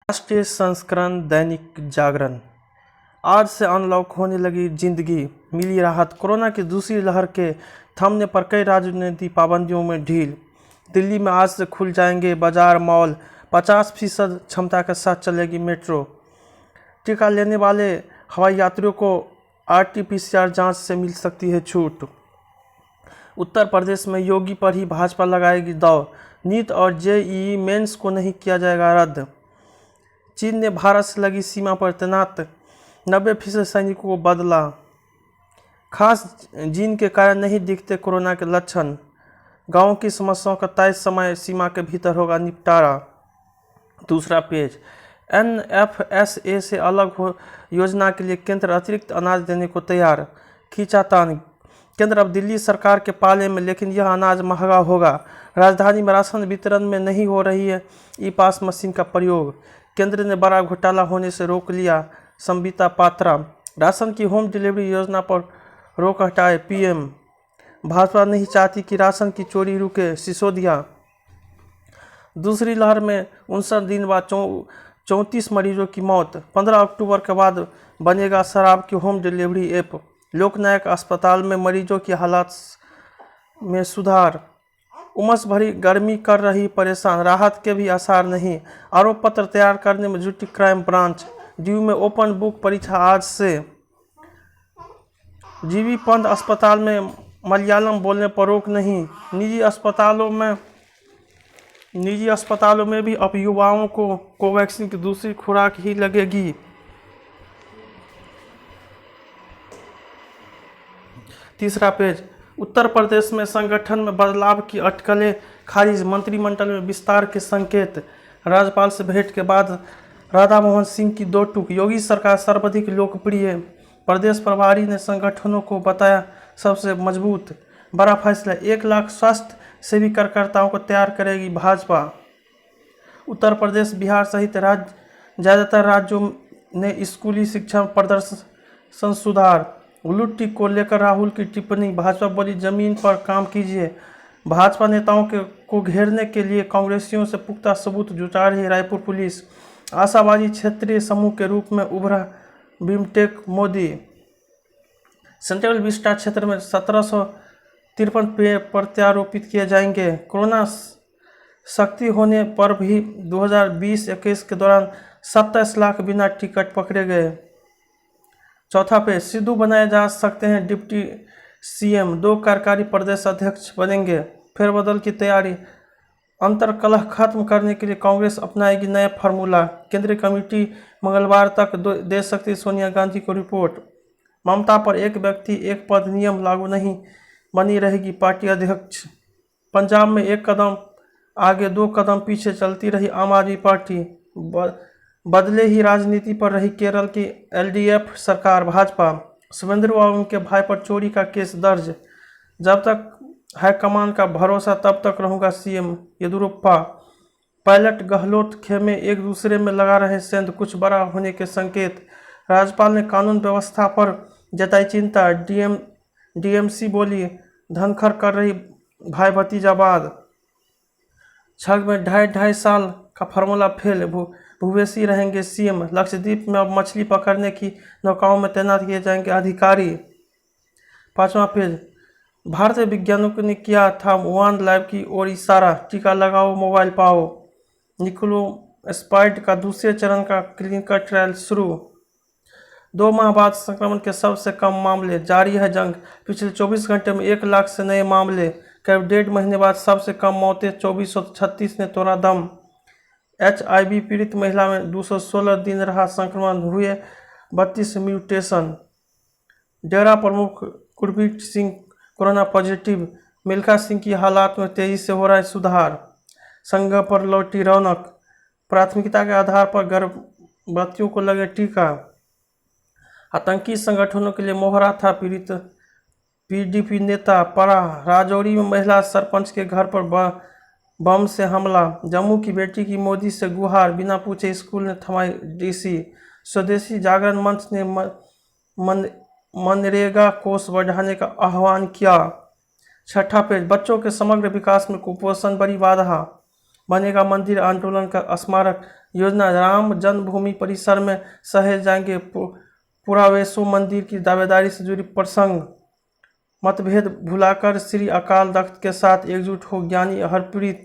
राष्ट्रीय संस्करण दैनिक जागरण। आज से अनलॉक होने लगी जिंदगी, मिली राहत। कोरोना की दूसरी लहर के थमने पर कई राज्यों ने दी पाबंदियों में ढील। दिल्ली में आज से खुल जाएंगे बाजार, मॉल। 50% क्षमता के साथ चलेगी मेट्रो। टीका लेने वाले हवाई यात्रियों को RT-PCR जांच से मिल सकती है छूट। उत्तर प्रदेश में योगी पर ही भाजपा लगाएगी दांव। नीट और JEE मेंस को नहीं किया जाएगा रद्द। चीन ने भारत से लगी सीमा पर तैनात 90% सैनिकों को बदला। खास जीन के कारण नहीं दिखते कोरोना के लक्षण। गांवों की समस्याओं का तय समय सीमा के भीतर होगा निपटारा। दूसरा पेज। NFSA से अलग हो योजना के लिए केंद्र अतिरिक्त अनाज देने को तैयार। खींचातान। केंद्र अब दिल्ली सरकार के पाले में, लेकिन यह अनाज महंगा होगा। राजधानी में राशन वितरण में नहीं हो रही है ई-पास मशीन का प्रयोग। केंद्र ने बड़ा घोटाला होने से रोक लिया। संबिता पात्रा। राशन की होम डिलीवरी योजना पर रोक हटाए PM। भाजपा नहीं चाहती कि राशन की चोरी रुके, सिसोदिया। दूसरी लहर में 59 दिन बाद 34 मरीजों की मौत। 15 अक्टूबर के बाद बनेगा शराब की होम डिलीवरी ऐप। लोकनायक अस्पताल में मरीजों की हालत में सुधार। उमस भरी गर्मी कर रही परेशान, राहत के भी आसार नहीं। आरोप पत्र तैयार करने में जुटी क्राइम ब्रांच। DU में ओपन बुक परीक्षा आज से। GV पंत अस्पताल में मलयालम बोलने पर रोक नहीं। निजी अस्पतालों में भी अब युवाओं को कोवैक्सीन की दूसरी खुराक ही लगेगी। तीसरा पेज। उत्तर प्रदेश में संगठन में बदलाव की अटकलें खारिज, मंत्रिमंडल में विस्तार के संकेत। राज्यपाल से भेंट के बाद राधा मोहन सिंह की दो टूक। योगी सरकार सर्वाधिक लोकप्रिय। प्रदेश प्रभारी ने संगठनों को बताया सबसे मजबूत। बड़ा फैसला, 1 लाख स्वास्थ्य सेवी कार्यकर्ताओं को तैयार करेगी भाजपा। उत्तर प्रदेश, बिहार सहित ज़्यादातर राज्यों ने स्कूली शिक्षा में प्रदर्शन सुधार। लुट्टी को लेकर राहुल की टिप्पणी। भाजपा बोली जमीन पर काम कीजिए। भाजपा नेताओं को घेरने के लिए कांग्रेसियों से पुख्ता सबूत जुटा रही रायपुर पुलिस। आशावादी क्षेत्रीय समूह के रूप में उभरा बिमटेक मोदी। सेंट्रल विस्टा क्षेत्र में 1753 पेड़ प्रत्यारोपित किए जाएंगे। कोरोना सख्ती होने पर भी 2020-21 के दौरान 27 लाख बिना टिकट पकड़े गए। चौथा पेज। सिद्धू बनाए जा सकते हैं डिप्टी CM। 2 कार्यकारी प्रदेश अध्यक्ष बनेंगे। फेरबदल की तैयारी। अंतर्कलह खत्म करने के लिए कांग्रेस अपनाएगी नया फार्मूला। केंद्रीय कमेटी मंगलवार तक दे सकती सोनिया गांधी को रिपोर्ट। ममता पर एक व्यक्ति एक पद नियम लागू नहीं, बनी रहेगी पार्टी अध्यक्ष। पंजाब में 1 कदम आगे 2 कदम पीछे चलती रही आम आदमी पार्टी। बदले ही राजनीति पर रही केरल की LDF सरकार। भाजपा। शुभेंदु और उनके भाई पर चोरी का केस दर्ज। जब तक हाईकमान का भरोसा तब तक रहूंगा CM येदियुरप्पा। पायलट गहलोत खेमे एक दूसरे में लगा रहे सेंध, कुछ बड़ा होने के संकेत। राज्यपाल ने कानून व्यवस्था पर जताई चिंता। DMC बोली धनखर कर रही भाई भतीजावाद। छग में 2.5 साल का फार्मूला फेल, भूवेशी रहेंगे CM। लक्षद्वीप में अब मछली पकड़ने की नौकाओं में तैनात किए जाएंगे अधिकारी। 5वां पेज। भारतीय वैज्ञानिकों ने किया था वुहान लैब की ओर इशारा। टीका लगाओ, मोबाइल पाओ। निक्लोस्पाइड का दूसरे चरण का क्लिनिकल ट्रायल शुरू। 2 माह बाद संक्रमण के सबसे कम मामले। जारी है जंग। पिछले 24 घंटे में 1 लाख से नए मामले। करीब 1.5 महीने बाद सबसे कम मौतें। 2436 ने तोड़ा दम। HIV पीड़ित महिला में 216 दिन रहा संक्रमण, हुए 32 म्यूटेशन। डेरा प्रमुख गुरप्रीत सिंह कोरोना पॉजिटिव। मिल्खा सिंह की हालात में तेजी से हो रहा है सुधार। संघ पर लौटी रौनक। प्राथमिकता के आधार पर गर्भवतियों को लगे टीका। आतंकी संगठनों के लिए मोहरा था पीड़ित PDP नेता पड़ा। राजौरी में महिला सरपंच के घर पर बम से हमला। जम्मू की बेटी की मोदी से गुहार, बिना पूछे स्कूल ने थमाई DC। स्वदेशी जागरण मंच ने मनरेगा कोष बढ़ाने का आह्वान किया। 6ठा पेज। बच्चों के समग्र विकास में कुपोषण बड़ी बाधा। बनेगा मंदिर आंदोलन का स्मारक। योजना, राम जन्मभूमि परिसर में सहे जाएंगे पुरावेशो मंदिर की दावेदारी से जुड़ी प्रसंग, मतभेद भुलाकर श्री अकाल तख्त के साथ एकजुट हो ज्ञानी हरप्रीत।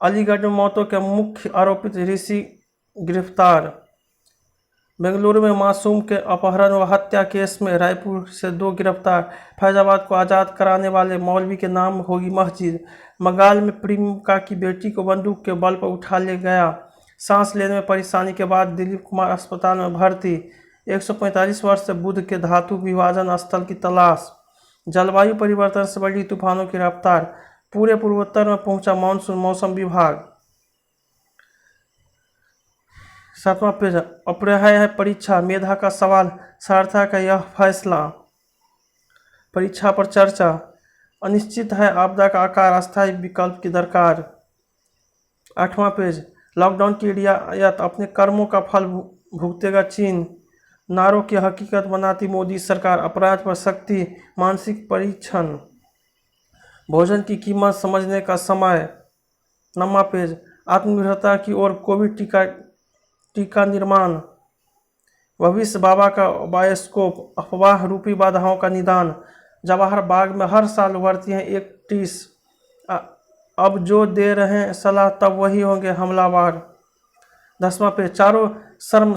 अलीगढ़ में मौतों के मुख्य आरोपित ऋषि गिरफ्तार। बेंगलुरु में मासूम के अपहरण व हत्या केस में रायपुर से 2 गिरफ्तार। फैजाबाद को आज़ाद कराने वाले मौलवी के नाम होगी मस्जिद। बंगाल में प्रियंका की बेटी को बंदूक के बल पर उठा ले गया। सांस लेने में परेशानी के बाद दिलीप कुमार अस्पताल में भर्ती। 145 वर्ष से बुध के धातु विभाजन स्थल की तलाश। जलवायु परिवर्तन से बढ़ी तूफानों की रफ्तार। पूरे पूर्वोत्तर में पहुंचा मानसून, मौसम विभाग। 7वां पेज, अपरिहार्य है परीक्षा, मेधा का सवाल, सार्थक है यह फैसला। परीक्षा पर चर्चा। अनिश्चित है आपदा का आकार, अस्थायी विकल्प की दरकार। 8वां पेज, लॉकडाउन की रियायत, अपने कर्मों का फल भुगतेगा चीन। नारों की हकीकत बनाती मोदी सरकार, अपराध पर सख्ती, मानसिक परीक्षण। भोजन की कीमत समझने का समय। 9वां पेज, आत्मनिर्भरता की ओर कोविड टीका निर्माण। भविष्य बाबा का बायोस्कोप, अफवाह रूपी बाधाओं का निदान। जवाहर बाग में हर साल उभरती हैं 31, अब जो दे रहे हैं सलाह तब वही होंगे हमलावर। 10वां पेज, चारों श्रम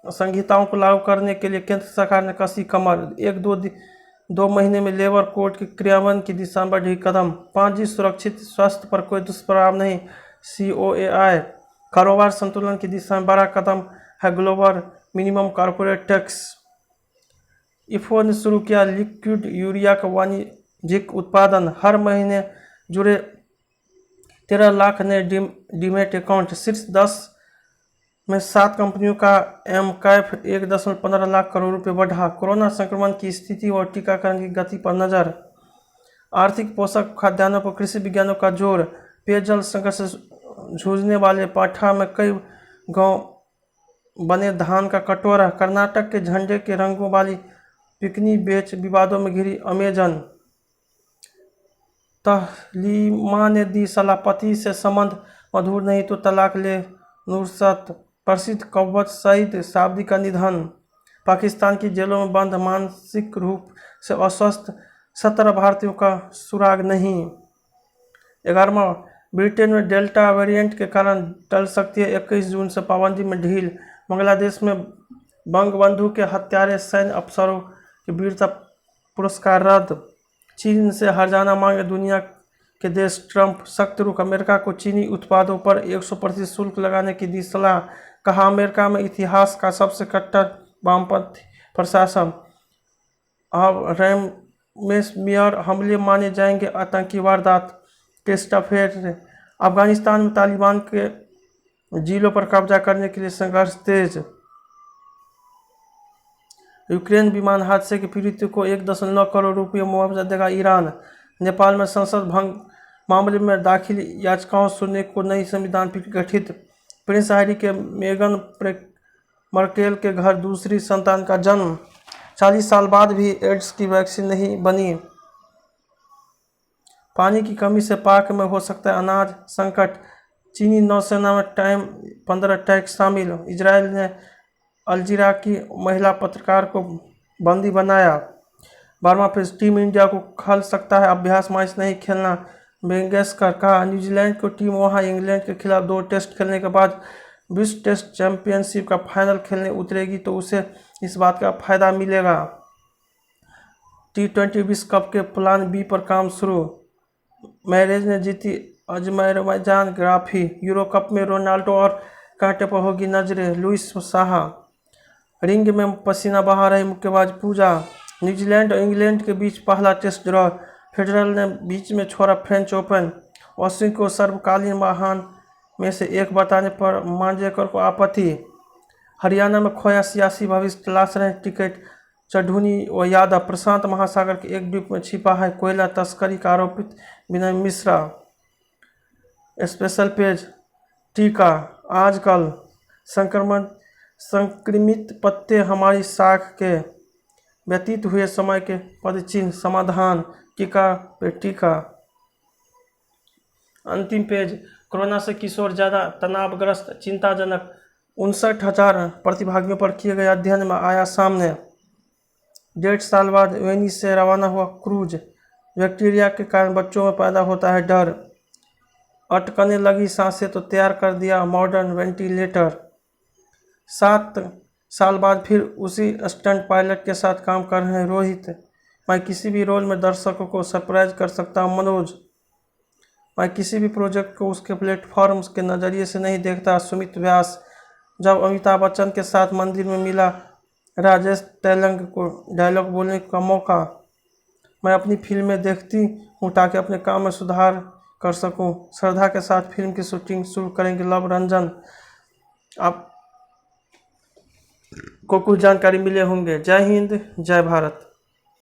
संहिताओं को लागू करने के लिए केंद्र सरकार ने कसी कमर। 1-2 महीने में लेबर कोड के क्रियान्वयन की दिशा में बढ़ी कदम। 5G सुरक्षित, स्वास्थ्य पर कोई दुष्प्रभाव नहीं, COAI। कारोबार संतुलन की दिशा में बड़ा कदम है global minimum corporate tax. IFFCO ने शुरू किया लिक्विड यूरिया का वाणिज्यिक उत्पादन। हर महीने जुड़े 13 लाख नए डीमेट अकाउंट। शीर्ष 10 में 7 कंपनियों का एमकैफ 1.15 लाख करोड़ रुपए बढ़ा। कोरोना संक्रमण की स्थिति और टीकाकरण की गति पर नजर। आर्थिक पोषक खाद्यान्नों पर कृषि विज्ञानों का जोर। पेयजल संकट से जूझने वाले पाठा में कई गांव बने धान का कटोरा। कर्नाटक के झंडे के रंगों वाली पिकनी बेच विवादों में घिरी अमेजन। तहलीमा ने दी सलाह, पति से संबंध मधुर नहीं तो तलाक ले। नुसरत। प्रसिद्ध कव्वत सईद साबरी का निधन। पाकिस्तान की जेलों में बंद मानसिक रूप से अस्वस्थ 17 भारतीयों का सुराग नहीं। 11वां, ब्रिटेन में डेल्टा वेरिएंट के कारण टल सकती है 21 जून से पाबंदी में ढील। बांग्लादेश में बंगबंधु के हत्यारे सैन्य अफसरों के वीरता पुरस्कार रद्द। चीन से हर्जाना मांगे दुनिया के देश। ट्रंप सख्त रुख, अमेरिका को चीनी उत्पादों पर 100% शुल्क लगाने की दी सलाह। कहा अमेरिका में इतिहास का सबसे कट्टर वामपंथी प्रशासन। अब रेमस्मियर हमले माने जाएंगे आतंकी वारदात। क्रिस्टोफर। अफगानिस्तान में तालिबान के जिलों पर कब्जा करने के लिए संघर्ष तेज। यूक्रेन विमान हादसे के पीड़ितों को 1.9 करोड़ रुपये मुआवजा देगा ईरान। नेपाल में संसद भंग मामले में दाखिल याचिकाओं सुनने को नई संविधान पीठ गठित। प्रिंस हैरी के मेगन मर्केल के घर दूसरी संतान का जन्म। 40 साल बाद भी एड्स की वैक्सीन नहीं बनी। पानी की कमी से पाक में हो सकता है अनाज संकट। चीनी नौसेना में टाइम 15 टैंक शामिल। इजरायल ने अलजीरा की महिला पत्रकार को बंदी बनाया। 12वां पेज, टीम इंडिया को खल सकता है अभ्यास मैच नहीं खेलना। वेंगसरकर। कहा न्यूजीलैंड को टीम वहां इंग्लैंड के खिलाफ 2 टेस्ट खेलने के बाद विश्व टेस्ट चैंपियनशिप का फाइनल खेलने उतरेगी तो उसे इस बात का फायदा मिलेगा। T20 विश्व कप के प्लान बी पर काम शुरू। मैरेज ने जीती अजरबैजान ट्रॉफी। यूरो कप में रोनाल्डो और कांटे पर होगी नजरें। लुइस साहा। रिंग में पसीना बहा रही मुक्केबाज पूजा। न्यूजीलैंड और इंग्लैंड के बीच पहला टेस्ट ड्रॉ। फेडरल ने बीच में छोड़ा फ्रेंच ओपन। अश्विन को सर्वकालीन महान में से एक बताने पर मांजरेकर को आपत्ति। हरियाणा में खोया सियासी भविष्य, तलाश रहे टिकट चढ़ूनी व यादव। प्रशांत महासागर के एक द्वीप में छिपा है कोयला तस्करी का आरोपित विनय मिश्रा। स्पेशल पेज, टीका। आजकल संक्रमित पत्ते हमारी साख के व्यतीत हुए समय के पदचिन्ह समाधान। टीका पे टीका। अंतिम पेज, कोरोना से किशोर ज़्यादा तनावग्रस्त, चिंताजनक। 59,000 प्रतिभागियों पर किए गए अध्ययन में आया सामने। 1.5 साल बाद वेनिस से रवाना हुआ क्रूज। बैक्टीरिया के कारण बच्चों में पैदा होता है डर। अटकने लगी सांसें तो तैयार कर दिया मॉडर्न वेंटिलेटर। 7 साल बाद फिर उसी स्टंट पायलट के साथ काम कर रहे हैं रोहित। मैं किसी भी रोल में दर्शकों को सरप्राइज कर सकता हूँ मनोज। मैं किसी भी प्रोजेक्ट को उसके प्लेटफॉर्म्स के नज़रिए से नहीं देखता सुमित व्यास। जब अमिताभ बच्चन के साथ मंदिर में मिला राजेश तेलंग को डायलॉग बोलने का मौका, मैं अपनी फिल्में देखती हूँ ताकि अपने काम में सुधार कर सकूँ। श्रद्धा के साथ फिल्म की शूटिंग शुरू करेंगे लव रंजन। आपको कुछ जानकारी मिले होंगे। जय हिंद, जय भारत।